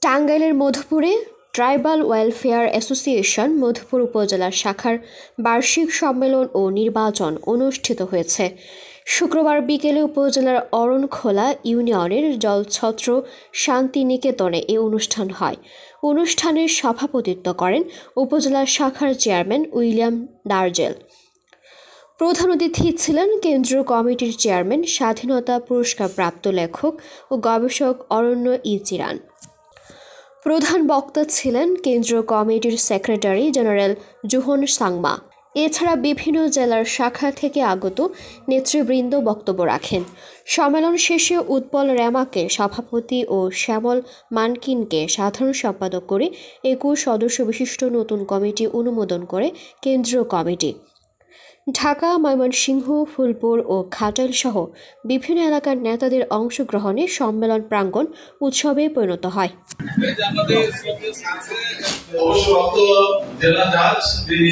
টাঙ্গাইলের মধুপুরে tribal welfare association Madhupur উপজেলা শাখার বার্ষিক সম্মেলন ও নির্বাচন অনুষ্ঠিত হয়েছে। শুক্রবার বিকেলে উপজেলার অরণখোলা ইউনিয়নের জলছত্র শান্তিনিকেতনে এ অনুষ্ঠান হয়। অনুষ্ঠানের সভাপতিত্ব করেন উপজেলা শাখার চেয়ারম্যান উইলিয়াম দার্জেল। প্রধান অতিথি ছিলেন কেন্দ্রীয় কমিটির চেয়ারম্যান, স্বাধীনতা পুরস্কারপ্রাপ্ত লেখক ও গবেষক অরণ্য চিরান। প্রধান বক্তা ছিলেন কেন্দ্রীয় কমিটির সেক্রেটারি জেনারেল জোহন সাংমা। এছাড়া বিভিন্ন জেলার শাখা থেকে আগত নেতৃবৃন্দ বক্তব্য রাখেন। সম্মেলন শেষে উৎপল রেমাকে সভাপতি ও শ্যামল মানকিনকে সাধারণ সম্পাদক করে 21 সদস্য বিশিষ্ট নতুন কমিটি অনুমোদন করে কেন্দ্রীয় কমিটি। ঢাকা, ময়মনসিংহ, ফুলপুর ও ঘাটাইল সহ বিভিন্ন এলাকার নেতাদের অংশগ্রহণে সম্মেলন প্রাঙ্গণ উৎসবে পরিণত হয়। জেলা জাজ তিনি